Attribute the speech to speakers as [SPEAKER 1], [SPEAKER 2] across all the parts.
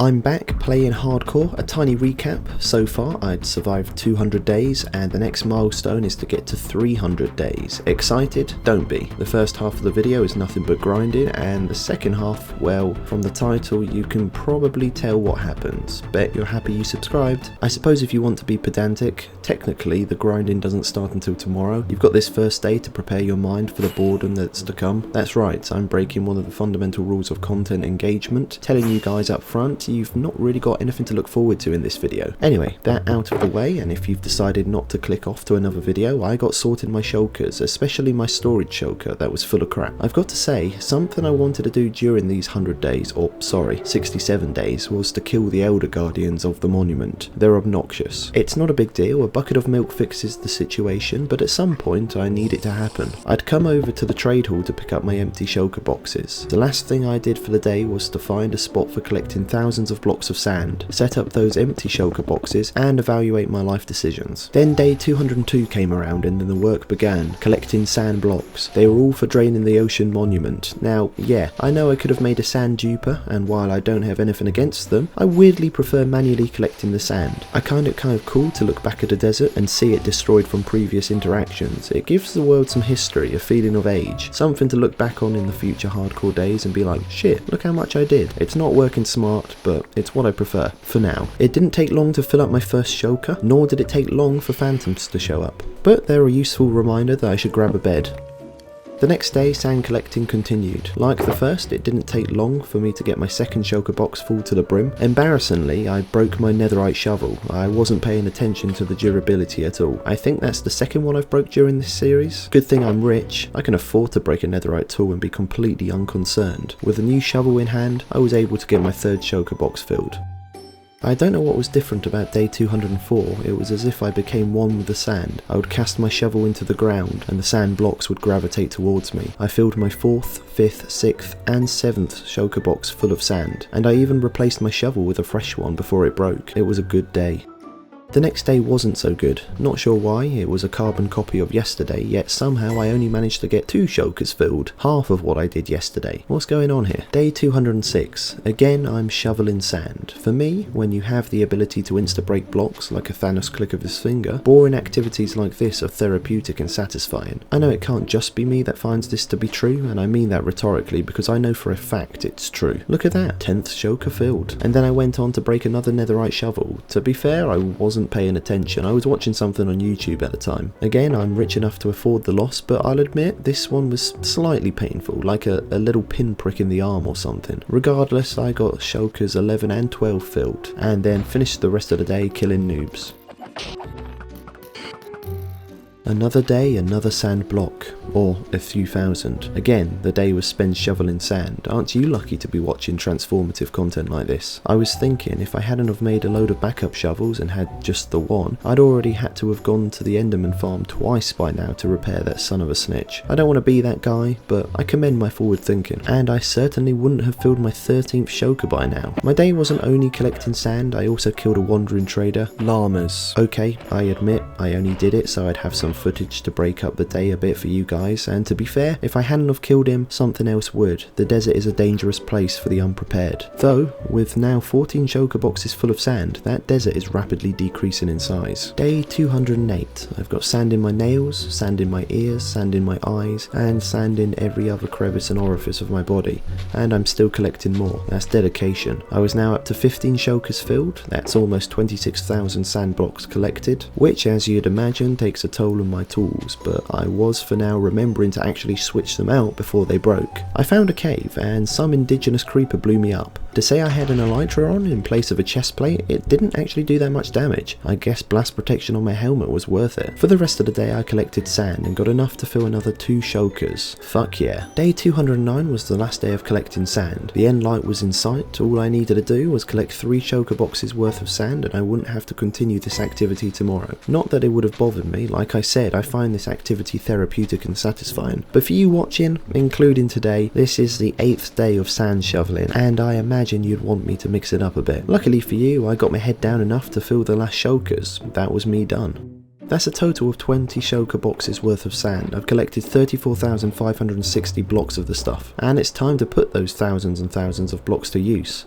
[SPEAKER 1] I'm back playing hardcore. A tiny recap. So far I'd survived 200 days and the next milestone is to get to 300 days. Excited? Don't be. The first half of the video is nothing but grinding and the second half, well, from the title you can probably tell what happens. Bet you're happy you subscribed. I suppose if you want to be pedantic, technically the grinding doesn't start until tomorrow. You've got this first day to prepare your mind for the boredom that's to come. That's right, I'm breaking one of the fundamental rules of content engagement, telling you guys up front you've not really got anything to look forward to in this video. Anyway, that out of the way, and if you've decided not to click off to another video, I got sorted my shulkers, especially my storage shulker that was full of crap. I've got to say, something I wanted to do during these 100 days, or sorry, 67 days, was to kill the elder guardians of the monument. They're obnoxious. It's not a big deal, a bucket of milk fixes the situation, but at some point I need it to happen. I'd come over to the trade hall to pick up my empty shulker boxes. The last thing I did for the day was to find a spot for collecting thousands of blocks of sand, set up those empty shulker boxes, and evaluate my life decisions. Then day 202 came around and then the work began, collecting sand blocks. They were all for draining the ocean monument. Now, yeah, I know I could have made a sand duper, and while I don't have anything against them, I weirdly prefer manually collecting the sand. I kind of cool to look back at a desert and see it destroyed from previous interactions. It gives the world some history, a feeling of age, something to look back on in the future hardcore days and be like, shit, look how much I did. It's not working smart, but it's what I prefer, for now. It didn't take long to fill up my first shulker, nor did it take long for phantoms to show up. But they're a useful reminder that I should grab a bed. The next day, sand collecting continued. Like the first, it didn't take long for me to get my second shulker box full to the brim. Embarrassingly, I broke my netherite shovel. I wasn't paying attention to the durability at all. I think that's the second one I've broke during this series. Good thing I'm rich. I can afford to break a netherite tool and be completely unconcerned. With a new shovel in hand, I was able to get my third shulker box filled. I don't know what was different about day 204, it was as if I became one with the sand. I would cast my shovel into the ground and the sand blocks would gravitate towards me. I filled my 4th, 5th, 6th and 7th shulker box full of sand, and I even replaced my shovel with a fresh one before it broke. It was a good day. The next day wasn't so good. Not sure why, it was a carbon copy of yesterday, yet somehow I only managed to get 2 shulkers filled, half of what I did yesterday. What's going on here? Day 206. Again, I'm shoveling sand. For me, when you have the ability to insta-break blocks like a Thanos click of his finger, boring activities like this are therapeutic and satisfying. I know it can't just be me that finds this to be true, and I mean that rhetorically because I know for a fact it's true. Look at that, 10th shulker filled. And then I went on to break another netherite shovel. To be fair, I wasn't paying attention, I was watching something on YouTube at the time. Again, I'm rich enough to afford the loss, but I'll admit this one was slightly painful, like a little pinprick in the arm or something. Regardless, I got shulkers 11 and 12 filled, and then finished the rest of the day killing noobs. Another day, another sand block, or a few thousand. Again, the day was spent shoveling sand. Aren't you lucky to be watching transformative content like this? I was thinking, if I hadn't have made a load of backup shovels and had just the one, I'd already had to have gone to the Enderman farm twice by now to repair that son of a snitch. I don't want to be that guy, but I commend my forward thinking. And I certainly wouldn't have filled my 13th shulker by now. My day wasn't only collecting sand, I also killed a wandering trader. Llamas. Okay, I admit, I only did it so I'd have some footage to break up the day a bit for you guys, and to be fair, if I hadn't have killed him, something else would. The desert is a dangerous place for the unprepared. Though, with now 14 shulker boxes full of sand, that desert is rapidly decreasing in size. Day 208. I've got sand in my nails, sand in my ears, sand in my eyes, and sand in every other crevice and orifice of my body, and I'm still collecting more. That's dedication. I was now up to 15 shulkers filled, that's almost 26,000 sand blocks collected, which as you'd imagine takes a toll on my tools, but I was for now remembering to actually switch them out before they broke. I found a cave and some indigenous creeper blew me up. To say I had an elytra on in place of a chest plate, it didn't actually do that much damage. I guess blast protection on my helmet was worth it. For the rest of the day I collected sand and got enough to fill another 2 shulkers. Fuck yeah. Day 209 was the last day of collecting sand. The end light was in sight, all I needed to do was collect 3 shulker boxes worth of sand and I wouldn't have to continue this activity tomorrow. Not that it would have bothered me, like I said, I find this activity therapeutic and satisfying. But for you watching, including today, this is the 8th day of sand shoveling, and I imagine you'd want me to mix it up a bit. Luckily for you, I got my head down enough to fill the last shulkers. That was me done. That's a total of 20 shulker boxes worth of sand. I've collected 34,560 blocks of the stuff, and it's time to put those thousands and thousands of blocks to use.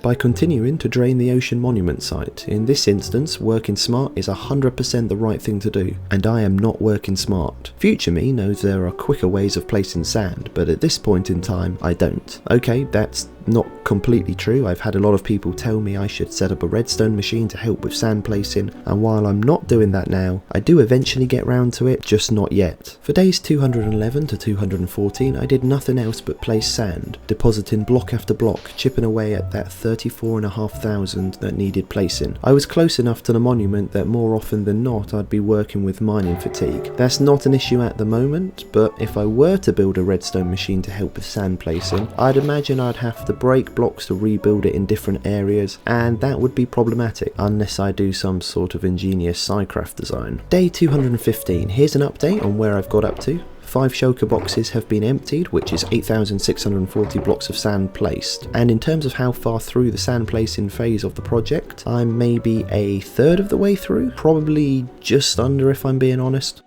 [SPEAKER 1] by continuing to drain the ocean monument site. In this instance, working smart is 100% the right thing to do, and I am not working smart. Future me knows there are quicker ways of placing sand, but at this point in time, I don't. Okay, that's not completely true. I've had a lot of people tell me I should set up a redstone machine to help with sand placing, and while I'm not doing that now, I do eventually get round to it, just not yet. For days 211 to 214, I did nothing else but place sand, depositing block after block, chipping away at that 34,500 that needed placing. I was close enough to the monument that more often than not I'd be working with mining fatigue. That's not an issue at the moment, but if I were to build a redstone machine to help with sand placing, I'd imagine I'd have to break blocks to rebuild it in different areas, and that would be problematic unless I do some sort of ingenious Minecraft design. Day 215, here's an update on where I've got up to. 5 shulker boxes have been emptied, which is 8,640 blocks of sand placed. And in terms of how far through the sand placing phase of the project, I'm maybe a third of the way through, probably just under if I'm being honest.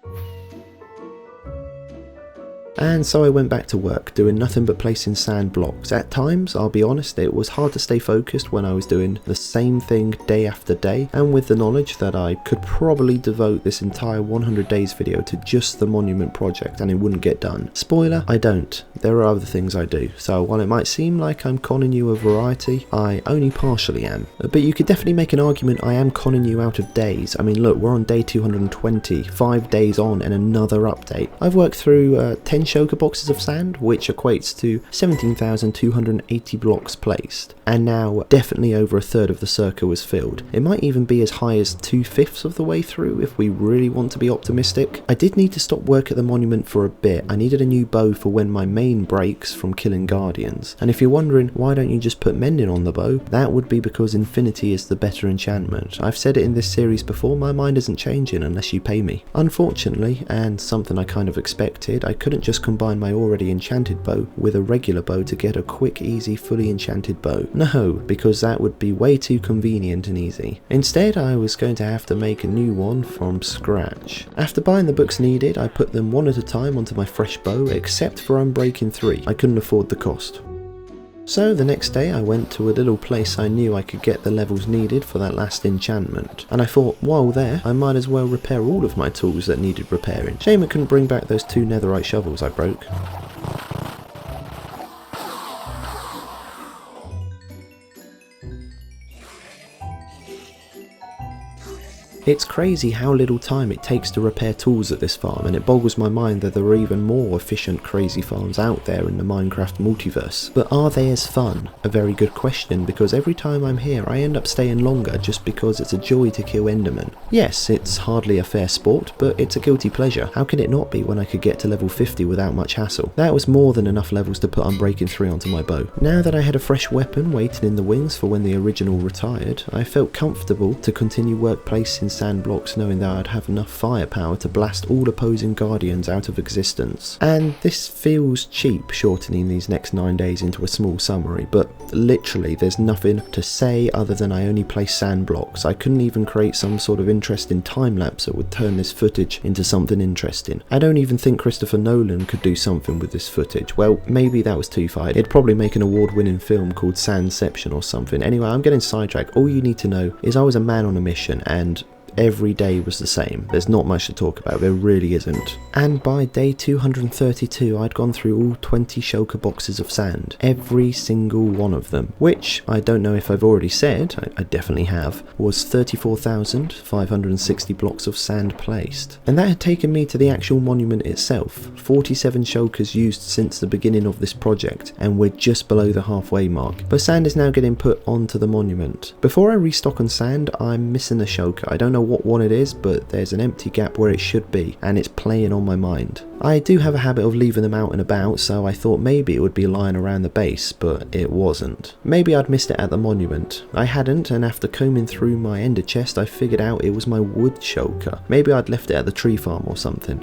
[SPEAKER 1] And so I went back to work, doing nothing but placing sand blocks. At times, I'll be honest, it was hard to stay focused when I was doing the same thing day after day, and with the knowledge that I could probably devote this entire 100 days video to just the monument project and it wouldn't get done. Spoiler, I don't. There are other things I do, so while it might seem like I'm conning you a variety, I only partially am. But you could definitely make an argument I am conning you out of days. I mean look, we're on day 220, 5 days on and another update. I've worked through 10 shulker boxes of sand, which equates to 17,280 blocks placed, and now definitely over a third of the circle is filled. It might even be as high as 2/5 of the way through if we really want to be optimistic. I did need to stop work at the monument for a bit. I needed a new bow for when my main breaks from killing guardians, and if you're wondering why don't you just put mending on the bow, that would be because infinity is the better enchantment. I've said it in this series before, my mind isn't changing unless you pay me. Unfortunately, and something I kind of expected, I couldn't just combine my already enchanted bow with a regular bow to get a quick, easy, fully enchanted bow. No, because that would be way too convenient and easy. Instead, I was going to have to make a new one from scratch. After buying the books needed, I put them one at a time onto my fresh bow, except for Unbreaking 3. I couldn't afford the cost. So the next day I went to a little place I knew I could get the levels needed for that last enchantment, and I thought while there I might as well repair all of my tools that needed repairing. Shame I couldn't bring back those 2 netherite shovels I broke. It's crazy how little time it takes to repair tools at this farm, and it boggles my mind that there are even more efficient crazy farms out there in the Minecraft multiverse. But are they as fun? A very good question, because every time I'm here I end up staying longer just because it's a joy to kill Endermen. Yes, it's hardly a fair sport, but it's a guilty pleasure. How can it not be when I could get to level 50 without much hassle? That was more than enough levels to put Unbreaking 3 onto my bow. Now that I had a fresh weapon waiting in the wings for when the original retired, I felt comfortable to continue work placing sand blocks, knowing that I'd have enough firepower to blast all opposing guardians out of existence. And this feels cheap, shortening these next 9 days into a small summary, but literally there's nothing to say other than I only place sand blocks. I couldn't even create some sort of interesting time lapse that would turn this footage into something interesting. I don't even think Christopher Nolan could do something with this footage. Well, maybe that was too far. It'd probably make an award-winning film called Sandception or something. Anyway, I'm getting sidetracked. All you need to know is I was a man on a mission, and every day was the same. There's not much to talk about, there really isn't. And by day 232 I'd gone through all 20 shulker boxes of sand, every single one of them, which I don't know if I've already said, I definitely have, was 34,560 blocks of sand placed. And that had taken me to the actual monument itself, 47 shulkers used since the beginning of this project, and we're just below the halfway mark. But sand is now getting put onto the monument. Before I restock on sand, I'm missing a shulker. I don't know what one it is, but there's an empty gap where it should be, and it's playing on my mind. I do have a habit of leaving them out and about, so I thought maybe it would be lying around the base, but it wasn't. Maybe I'd missed it at the monument. I hadn't, and after combing through my ender chest I figured out it was my wood shulker. Maybe I'd left it at the tree farm or something.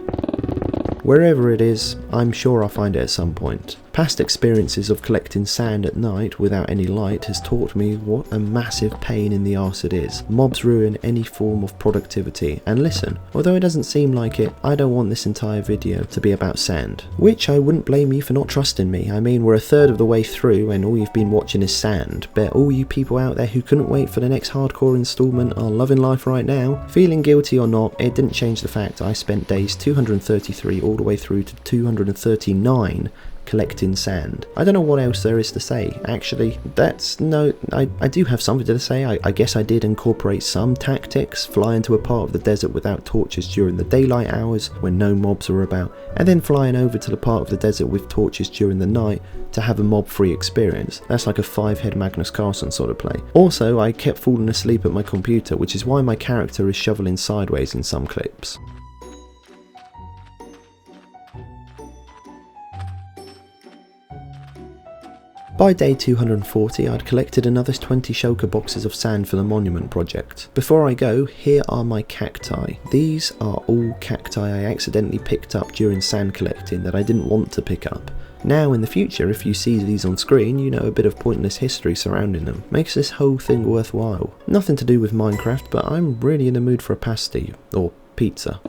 [SPEAKER 1] Wherever it is, I'm sure I'll find it at some point. Past experiences of collecting sand at night without any light has taught me what a massive pain in the arse it is. Mobs ruin any form of productivity, and listen, although it doesn't seem like it, I don't want this entire video to be about sand. Which I wouldn't blame you for not trusting me. I mean, we're a third of the way through and all you've been watching is sand. Bet all you people out there who couldn't wait for the next hardcore installment are loving life right now. Feeling guilty or not, it didn't change the fact I spent days 233 all the way through to 239 collecting sand. I don't know what else there is to say. Actually, I do have something to say. I guess I did incorporate some tactics, fly into a part of the desert without torches during the daylight hours when no mobs were about, and then flying over to the part of the desert with torches during the night to have a mob-free experience. That's like a 5-head Magnus Carlsen sort of play. Also, I kept falling asleep at my computer, which is why my character is shoveling sideways in some clips. By day 240, I'd collected another 20 shulker boxes of sand for the monument project. Before I go, here are my cacti. These are all cacti I accidentally picked up during sand collecting that I didn't want to pick up. Now in the future, if you see these on screen, you know a bit of pointless history surrounding them. Makes this whole thing worthwhile. Nothing to do with Minecraft, but I'm really in the mood for a pasty, or pizza.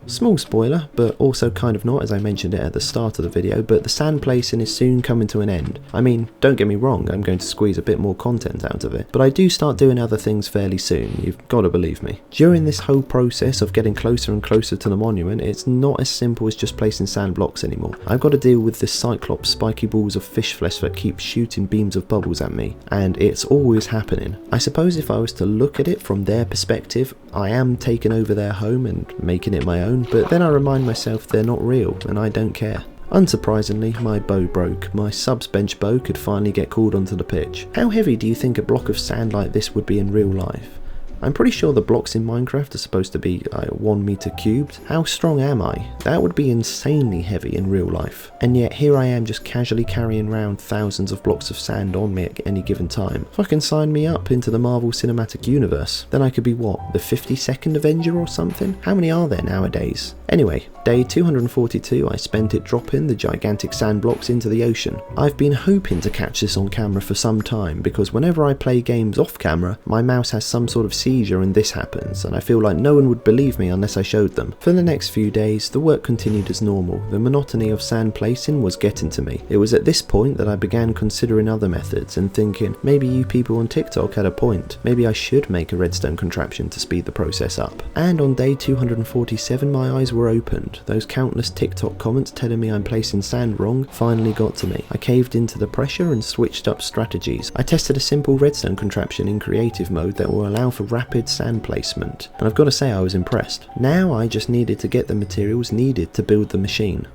[SPEAKER 1] Small spoiler, but also kind of not, as I mentioned it at the start of the video, but the sand placing is soon coming to an end. I mean, don't get me wrong, I'm going to squeeze a bit more content out of it, but I do start doing other things fairly soon, you've got to believe me. During this whole process of getting closer and closer to the monument, it's not as simple as just placing sand blocks anymore. I've got to deal with this cyclops spiky balls of fish flesh that keep shooting beams of bubbles at me, and it's always happening. I suppose if I was to look at it from their perspective, I am taking over their home and making it my own, but then I remind myself they're not real and I don't care. Unsurprisingly, my bow broke. My subs bench bow could finally get called onto the pitch. How heavy do you think a block of sand like this would be in real life? I'm pretty sure the blocks in Minecraft are supposed to be 1 meter cubed. How strong am I? That would be insanely heavy in real life. And yet here I am just casually carrying around thousands of blocks of sand on me at any given time. Fucking sign me up into the Marvel Cinematic Universe. Then I could be what, the 52nd Avenger or something? How many are there nowadays? Anyway, day 242 I spent it dropping the gigantic sand blocks into the ocean. I've been hoping to catch this on camera for some time because whenever I play games off camera, my mouse has some sort of seizure and this happens, and I feel like no one would believe me unless I showed them. For the next few days, the work continued as normal. The monotony of sand placing was getting to me. It was at this point that I began considering other methods and thinking, maybe you people on TikTok had a point. Maybe I should make a redstone contraption to speed the process up. And on day 247 my eyes were opened. Those countless TikTok comments telling me I'm placing sand wrong finally got to me. I caved into the pressure and switched up strategies. I tested a simple redstone contraption in creative mode that will allow for rapid sand placement, and I've got to say I was impressed. Now I just needed to get the materials needed to build the machine.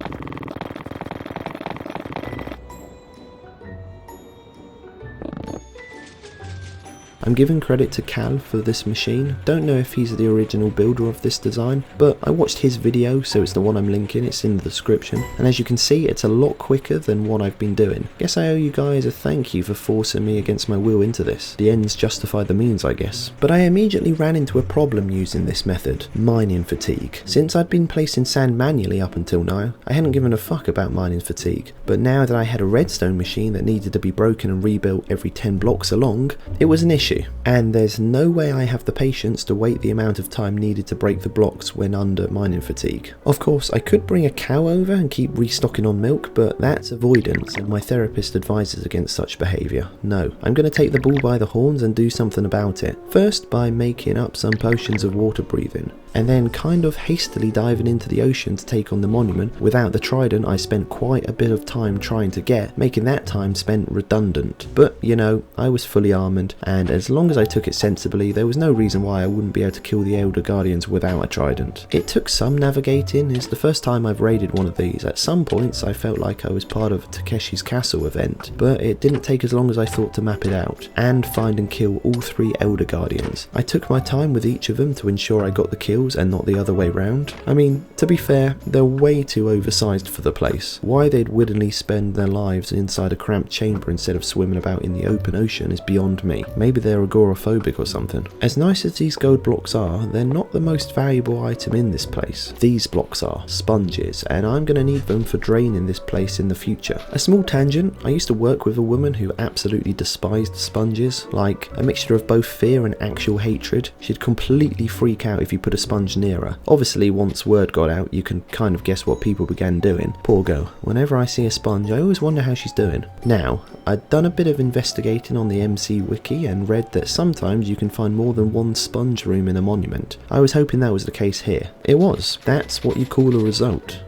[SPEAKER 1] I'm giving credit to Cal for this machine. Don't know if he's the original builder of this design, but I watched his video, so it's the one I'm linking, it's in the description, and as you can see it's a lot quicker than what I've been doing. Guess I owe you guys a thank you for forcing me against my will into this. The ends justify the means, I guess. But I immediately ran into a problem using this method: mining fatigue. Since I'd been placing sand manually up until now, I hadn't given a fuck about mining fatigue, but now that I had a redstone machine that needed to be broken and rebuilt every 10 blocks along, it was an issue. And there's no way I have the patience to wait the amount of time needed to break the blocks when under mining fatigue. Of course, I could bring a cow over and keep restocking on milk, but that's avoidance, and my therapist advises against such behaviour. No, I'm going to take the bull by the horns and do something about it. First, by making up some potions of water breathing, and then kind of hastily diving into the ocean to take on the monument without the trident I spent quite a bit of time trying to get, making that time spent redundant. But, you know, I was fully armoured, and as long as I took it sensibly, there was no reason why I wouldn't be able to kill the Elder Guardians without a trident. It took some navigating. It's the first time I've raided one of these. At some points I felt like I was part of a Takeshi's Castle event, but it didn't take as long as I thought to map it out, and find and kill all 3 Elder Guardians. I took my time with each of them to ensure I got the kill, skills and not the other way round. I mean, to be fair, they're way too oversized for the place. Why they'd willingly spend their lives inside a cramped chamber instead of swimming about in the open ocean is beyond me. Maybe they're agoraphobic or something. As nice as these gold blocks are, they're not the most valuable item in this place. These blocks are sponges, and I'm going to need them for draining this place in the future. A small tangent, I used to work with a woman who absolutely despised sponges, like a mixture of both fear and actual hatred. She'd completely freak out if you put a sponge near her. Obviously, once word got out, you can kind of guess what people began doing. Poor girl. Whenever I see a sponge, I always wonder how she's doing. Now, I'd done a bit of investigating on the MC wiki and read that sometimes you can find more than one sponge room in a monument. I was hoping that was the case here. It was. That's what you call a result.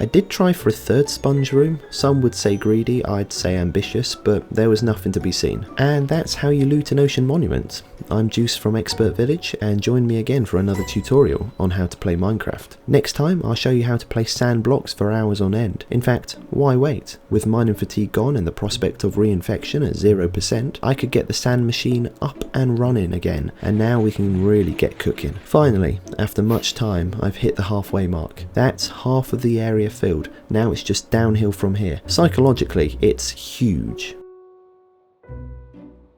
[SPEAKER 1] I did try for a third sponge room. Some would say greedy, I'd say ambitious, but there was nothing to be seen. And that's how you loot an ocean monument. I'm Juice from Expert Village, and join me again for another tutorial on how to play Minecraft. Next time I'll show you how to place sand blocks for hours on end. In fact, why wait? With mining fatigue gone and the prospect of reinfection at 0%, I could get the sand machine up and running again, and now we can really get cooking. Finally, after much time, I've hit the halfway mark. That's half of the area filled. Now it's just downhill from here. Psychologically, it's huge.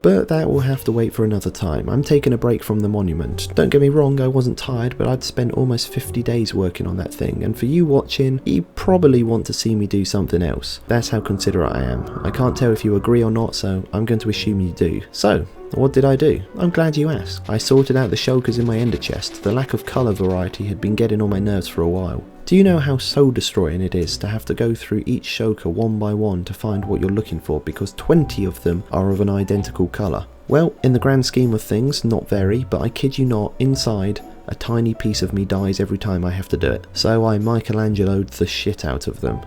[SPEAKER 1] But that will have to wait for another time. I'm taking a break from the monument. Don't get me wrong, I wasn't tired, but I'd spent almost 50 days working on that thing, and for you watching, you probably want to see me do something else. That's how considerate I am. I can't tell if you agree or not, so I'm going to assume you do. So, what did I do? I'm glad you asked. I sorted out the shulkers in my ender chest. The lack of colour variety had been getting on my nerves for a while. Do you know how soul destroying it is to have to go through each shulker one by one to find what you're looking for because 20 of them are of an identical colour? Well, in the grand scheme of things, not very, but I kid you not, inside, a tiny piece of me dies every time I have to do it. So I Michelangelo'd the shit out of them.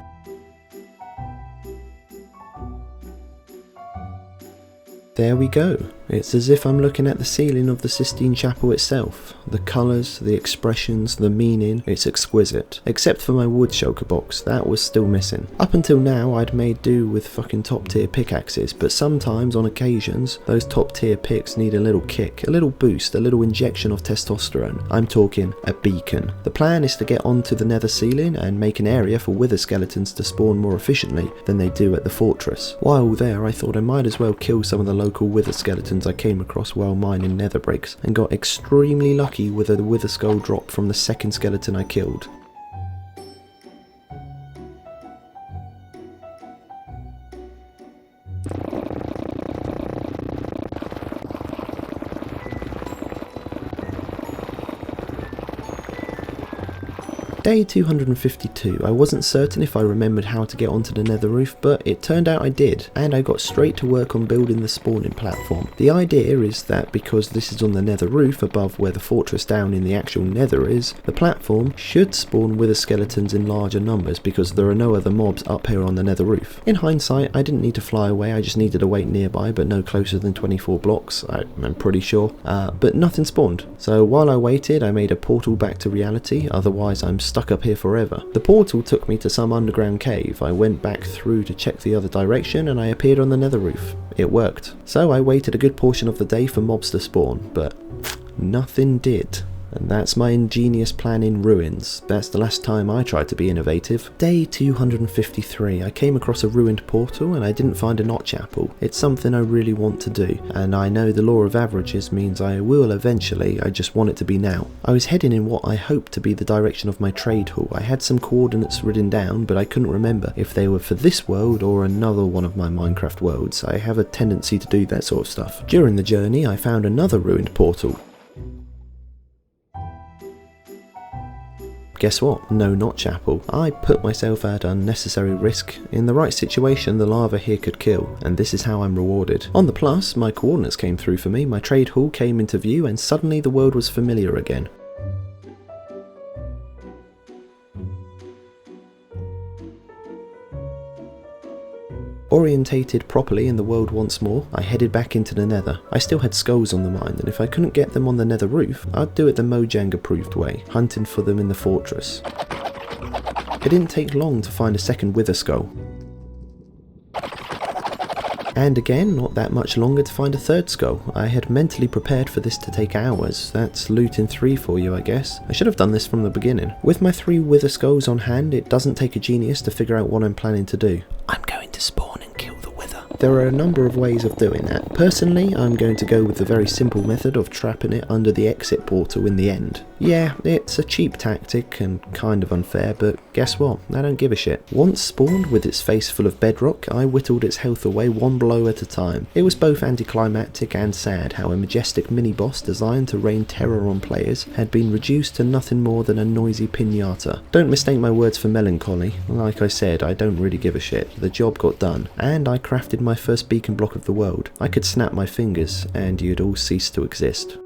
[SPEAKER 1] There we go. It's as if I'm looking at the ceiling of the Sistine Chapel itself. The colours, the expressions, the meaning, it's exquisite. Except for my wood shulker box, that was still missing. Up until now I'd made do with fucking top tier pickaxes, but sometimes on occasions those top tier picks need a little kick, a little boost, a little injection of testosterone. I'm talking a beacon. The plan is to get onto the nether ceiling and make an area for wither skeletons to spawn more efficiently than they do at the fortress. While there I thought I might as well kill some of the local wither skeletons I came across while mining nether bricks, and got extremely lucky with a wither skull drop from the second skeleton I killed. Day 252, I wasn't certain if I remembered how to get onto the nether roof, but it turned out I did, and I got straight to work on building the spawning platform. The idea is that because this is on the nether roof above where the fortress down in the actual nether is, the platform should spawn wither skeletons in larger numbers because there are no other mobs up here on the nether roof. In hindsight, I didn't need to fly away, I just needed to wait nearby, but no closer than 24 blocks, I'm pretty sure, but nothing spawned. So while I waited, I made a portal back to reality, otherwise I'm stuck up here forever. The portal took me to some underground cave. I went back through to check the other direction and I appeared on the nether roof. It worked. So I waited a good portion of the day for mobs to spawn, but nothing did. And that's my ingenious plan in ruins. That's the last time I tried to be innovative. Day 253, I came across a ruined portal and I didn't find a notch apple. It's something I really want to do, and I know the law of averages means I will eventually, I just want it to be now. I was heading in what I hoped to be the direction of my trade hall. I had some coordinates written down, but I couldn't remember if they were for this world or another one of my Minecraft worlds. I have a tendency to do that sort of stuff. During the journey, I found another ruined portal. Guess what? No notch apple. I put myself at unnecessary risk. In the right situation, the lava here could kill, and this is how I'm rewarded. On the plus, my coordinates came through for me, my trade hall came into view, and suddenly the world was familiar again. Orientated properly in the world once more, I headed back into the nether. I still had skulls on the mind, and if I couldn't get them on the nether roof, I'd do it the Mojang approved way, hunting for them in the fortress. It didn't take long to find a second wither skull. And again, not that much longer to find a third skull. I had mentally prepared for this to take hours. That's loot in 3 for you, I guess. I should have done this from the beginning. With my 3 wither skulls on hand, it doesn't take a genius to figure out what I'm planning to do. I'm going to spawn and kill the wither. There are a number of ways of doing that. Personally, I'm going to go with the very simple method of trapping it under the exit portal in the end. Yeah, it's a cheap tactic and kind of unfair, but guess what? I don't give a shit. Once spawned with its face full of bedrock, I whittled its health away one blow at a time. It was both anticlimactic and sad how a majestic mini-boss designed to rain terror on players had been reduced to nothing more than a noisy piñata. Don't mistake my words for melancholy. Like I said, I don't really give a shit. The job got done, and I crafted my first beacon block of the world. I could snap my fingers, and you'd all cease to exist.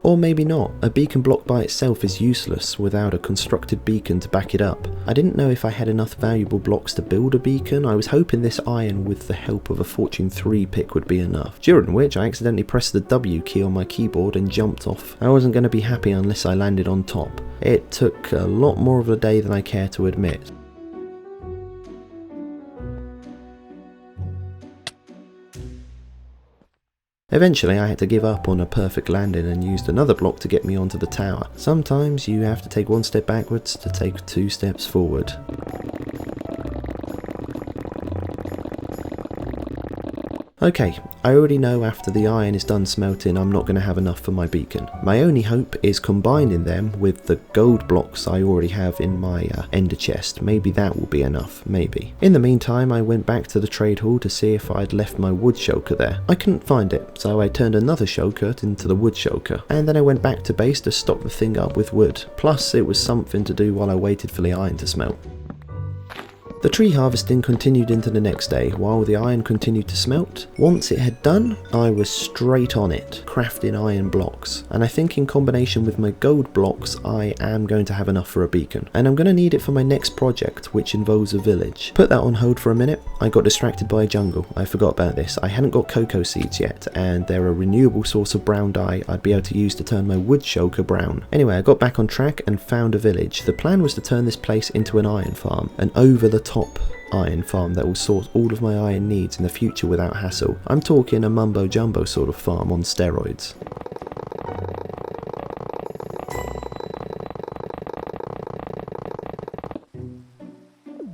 [SPEAKER 1] Or maybe not. A beacon block by itself is useless without a constructed beacon to back it up. I didn't know if I had enough valuable blocks to build a beacon. I was hoping this iron with the help of a Fortune 3 pick would be enough. During which I accidentally pressed the W key on my keyboard and jumped off. I wasn't going to be happy unless I landed on top. It took a lot more of a day than I care to admit. Eventually I had to give up on a perfect landing and used another block to get me onto the tower. Sometimes you have to take 1 step backwards to take 2 steps forward. Okay, I already know after the iron is done smelting I'm not going to have enough for my beacon. My only hope is combining them with the gold blocks I already have in my ender chest. Maybe that will be enough, maybe. In the meantime I went back to the trade hall to see if I'd left my wood shulker there. I couldn't find it, so I turned another shulker into the wood shulker, and then I went back to base to stock the thing up with wood. Plus it was something to do while I waited for the iron to smelt. The tree harvesting continued into the next day, while the iron continued to smelt. Once it had done, I was straight on it, crafting iron blocks. And I think in combination with my gold blocks, I am going to have enough for a beacon. And I'm going to need it for my next project, which involves a village. Put that on hold for a minute. I got distracted by a jungle. I forgot about this. I hadn't got cocoa seeds yet, and they're a renewable source of brown dye I'd be able to use to turn my wood shulker brown. Anyway, I got back on track and found a village. The plan was to turn this place into an iron farm, an over-the-top iron farm that will source all of my iron needs in the future without hassle. I'm talking a mumbo jumbo sort of farm on steroids.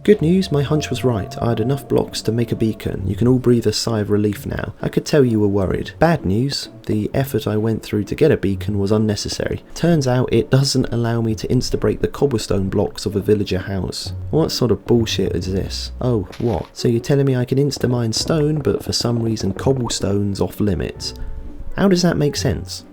[SPEAKER 1] Good news, my hunch was right. I had enough blocks to make a beacon. You can all breathe a sigh of relief now. I could tell you were worried. Bad news, the effort I went through to get a beacon was unnecessary. Turns out it doesn't allow me to insta-break the cobblestone blocks of a villager house. What sort of bullshit is this? Oh, what? So you're telling me I can insta-mine stone, but for some reason cobblestone's off limits? How does that make sense?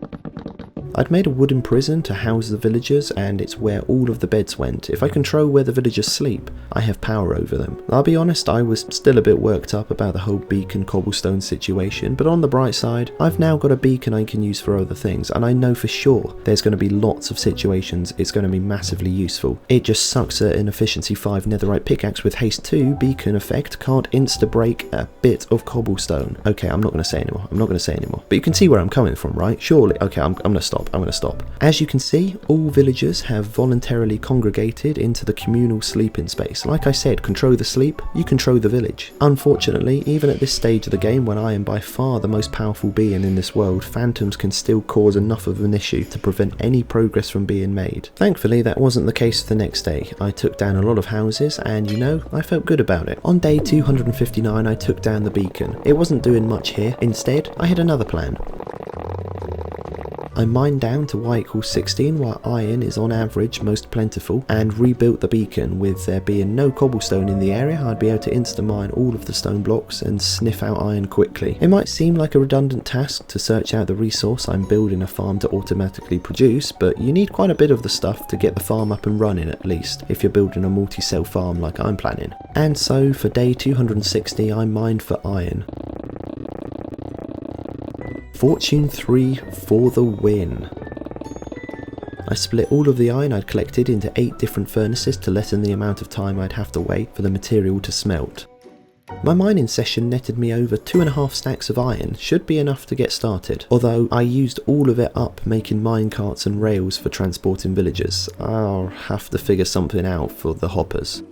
[SPEAKER 1] I'd made a wooden prison to house the villagers, and it's where all of the beds went. If I control where the villagers sleep, I have power over them. I'll be honest, I was still a bit worked up about the whole beacon cobblestone situation, but on the bright side, I've now got a beacon I can use for other things, and I know for sure there's going to be lots of situations it's going to be massively useful. It just sucks that an efficiency 5 netherite pickaxe with haste 2 beacon effect can't insta-break a bit of cobblestone. Okay, I'm not going to say anymore. But you can see where I'm coming from, right? Surely. Okay, I'm going to stop. As you can see, all villagers have voluntarily congregated into the communal sleeping space. Like I said, control the sleep, you control the village. Unfortunately, even at this stage of the game when I am by far the most powerful being in this world, phantoms can still cause enough of an issue to prevent any progress from being made. Thankfully, that wasn't the case the next day. I took down a lot of houses and, you know, I felt good about it. On day 259, I took down the beacon. It wasn't doing much here. Instead, I had another plan. I mined down to y equals 16 where iron is on average most plentiful, and rebuilt the beacon. With there being no cobblestone in the area, I'd be able to insta-mine all of the stone blocks and sniff out iron quickly. It might seem like a redundant task to search out the resource I'm building a farm to automatically produce, but you need quite a bit of the stuff to get the farm up and running, at least, if you're building a multi-cell farm like I'm planning. And so for day 260 I mined for iron. Fortune 3 for the win. I split all of the iron I'd collected into 8 different furnaces to lessen the amount of time I'd have to wait for the material to smelt. My mining session netted me over 2.5 stacks of iron, should be enough to get started, although I used all of it up making minecarts and rails for transporting villagers. I'll have to figure something out for the hoppers.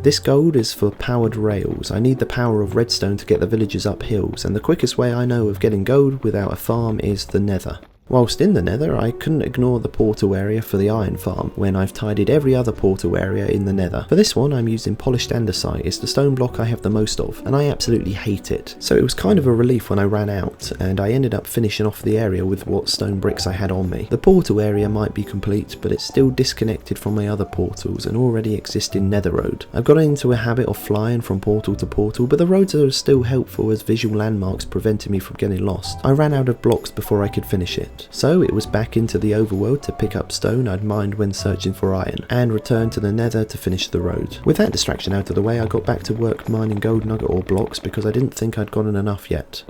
[SPEAKER 1] This gold is for powered rails. I need the power of redstone to get the villagers up hills, and the quickest way I know of getting gold without a farm is the nether. Whilst in the nether, I couldn't ignore the portal area for the iron farm, when I've tidied every other portal area in the nether. For this one I'm using polished andesite. It's the stone block I have the most of, and I absolutely hate it. So it was kind of a relief when I ran out, and I ended up finishing off the area with what stone bricks I had on me. The portal area might be complete, but it's still disconnected from my other portals and already existing nether road. I've got into a habit of flying from portal to portal, but the roads are still helpful as visual landmarks preventing me from getting lost. I ran out of blocks before I could finish it. So it was back into the overworld to pick up stone I'd mined when searching for iron, and return to the nether to finish the road. With that distraction out of the way, I got back to work mining gold nugget ore blocks because I didn't think I'd gotten enough yet.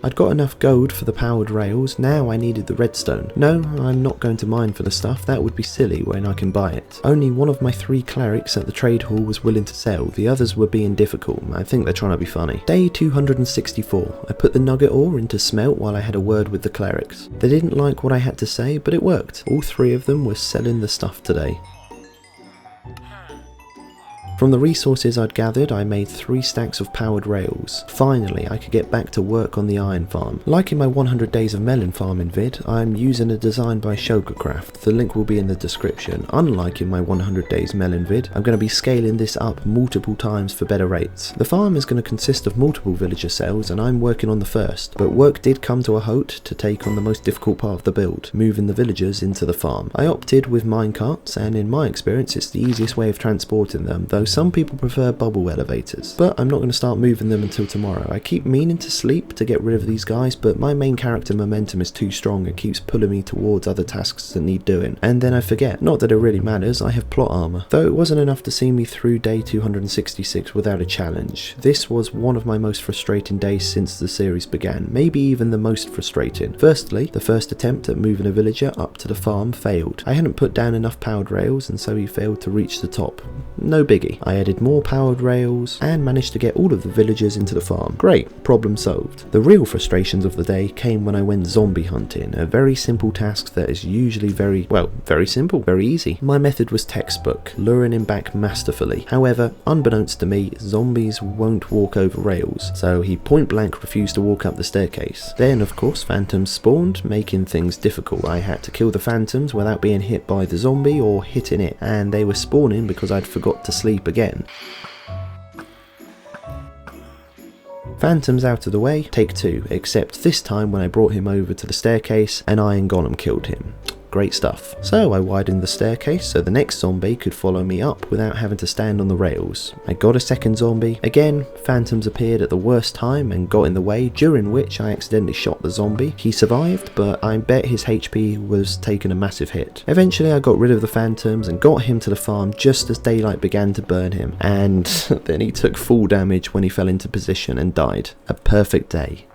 [SPEAKER 1] I'd got enough gold for the powered rails, now I needed the redstone. No, I'm not going to mine for the stuff, that would be silly when I can buy it. Only one of my 3 clerics at the trade hall was willing to sell, the others were being difficult. I think they're trying to be funny. Day 264. I put the nugget ore into smelt while I had a word with the clerics. They didn't like what I had to say, but it worked. All 3 of them were selling the stuff today. From the resources I'd gathered, I made 3 stacks of powered rails. Finally, I could get back to work on the iron farm. Like in my 100 days of melon farming vid, I'm using a design by Sugarcraft. The link will be in the description. Unlike in my 100 days melon vid, I'm going to be scaling this up multiple times for better rates. The farm is going to consist of multiple villager cells, and I'm working on the first, but work did come to a halt to take on the most difficult part of the build, moving the villagers into the farm. I opted with minecarts, and in my experience it's the easiest way of transporting them, though some people prefer bubble elevators, but I'm not going to start moving them until tomorrow. I keep meaning to sleep to get rid of these guys, but my main character momentum is too strong and keeps pulling me towards other tasks that need doing, and then I forget. Not that it really matters, I have plot armor. Though it wasn't enough to see me through day 266 without a challenge. This was one of my most frustrating days since the series began, maybe even the most frustrating. Firstly, the first attempt at moving a villager up to the farm failed. I hadn't put down enough powered rails, and so he failed to reach the top. No biggie. I added more powered rails and managed to get all of the villagers into the farm. Great, problem solved. The real frustrations of the day came when I went zombie hunting, a very simple task that is usually very simple, very easy. My method was textbook, luring him back masterfully. However, unbeknownst to me, zombies won't walk over rails, so he point blank refused to walk up the staircase. Then of course phantoms spawned, making things difficult. I had to kill the phantoms without being hit by the zombie or hitting it, and they were spawning because I'd forgot to sleep again. Phantoms out of the way, take 2, except this time when I brought him over to the staircase, an iron golem killed him. Great stuff. So I widened the staircase so the next zombie could follow me up without having to stand on the rails. I got a second zombie. Again, phantoms appeared at the worst time and got in the way, during which I accidentally shot the zombie. He survived, but I bet his HP was taking a massive hit. Eventually I got rid of the phantoms and got him to the farm just as daylight began to burn him, and then he took full damage when he fell into position and died. A perfect day.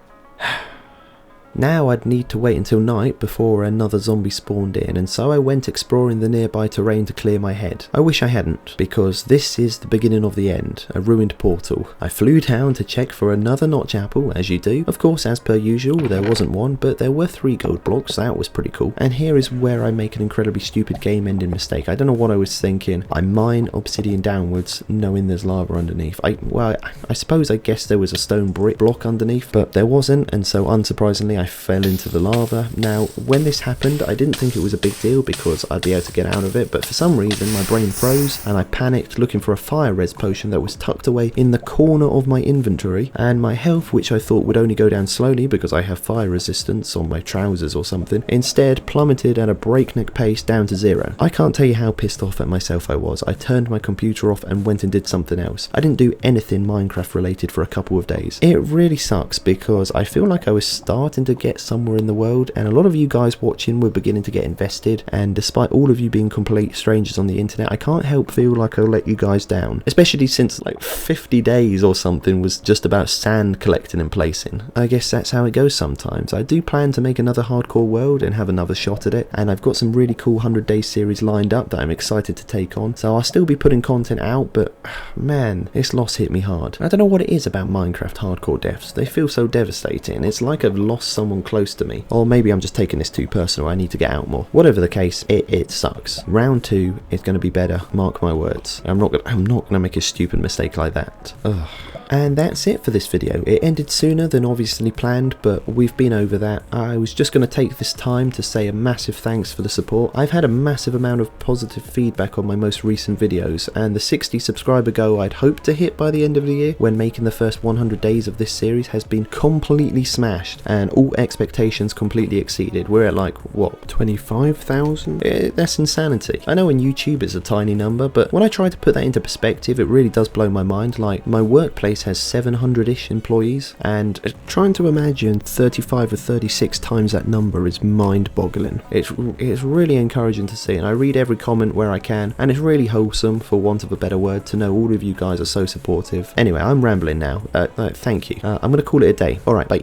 [SPEAKER 1] Now I'd need to wait until night before another zombie spawned in, and so I went exploring the nearby terrain to clear my head. I wish I hadn't, because this is the beginning of the end, a ruined portal. I flew down to check for another notch apple, as you do. Of course, as per usual, there wasn't one, but there were 3 gold blocks, that was pretty cool. And here is where I make an incredibly stupid game-ending mistake. I don't know what I was thinking. I mine obsidian downwards, knowing there's lava underneath. I suppose I guessed there was a stone brick block underneath, but there wasn't, and so unsurprisingly I fell into the lava. Now, when this happened, I didn't think it was a big deal because I'd be able to get out of it, but for some reason my brain froze and I panicked looking for a fire res potion that was tucked away in the corner of my inventory, and my health, which I thought would only go down slowly because I have fire resistance on my trousers or something, instead plummeted at a breakneck pace down to 0. I can't tell you how pissed off at myself I was. I turned my computer off and went and did something else. I didn't do anything Minecraft related for a couple of days. It really sucks because I feel like I was starting to get somewhere in the world, and a lot of you guys watching were beginning to get invested, and despite all of you being complete strangers on the internet, I can't help feel like I'll let you guys down, especially since like 50 days or something was just about sand collecting and placing. I guess that's how it goes sometimes. I do plan to make another hardcore world and have another shot at it, and I've got some really cool 100 day series lined up that I'm excited to take on, so I'll still be putting content out, but man, this loss hit me hard. I don't know what it is about Minecraft hardcore deaths, they feel so devastating. It's like I've lost someone close to me. Or maybe I'm just taking this too personal, I need to get out more. Whatever the case, it sucks. Round 2 is going to be better, mark my words. I'm not gonna make a stupid mistake like that. Ugh. And that's it for this video. It ended sooner than obviously planned, but we've been over that. I was just going to take this time to say a massive thanks for the support. I've had a massive amount of positive feedback on my most recent videos, and the 60 subscriber goal I'd hoped to hit by the end of the year when making the first 100 days of this series has been completely smashed, and all expectations completely exceeded. We're at like, what, 25,000? That's insanity. I know on YouTube it's a tiny number, but when I try to put that into perspective, it really does blow my mind. Like, my workplace has 700-ish employees, and trying to imagine 35 or 36 times that number is mind-boggling. It's really encouraging to see, and I read every comment where I can, and it's really wholesome, for want of a better word, to know all of you guys are so supportive. Anyway, I'm rambling now. Thank you. I'm going to call it a day. Alright, bye.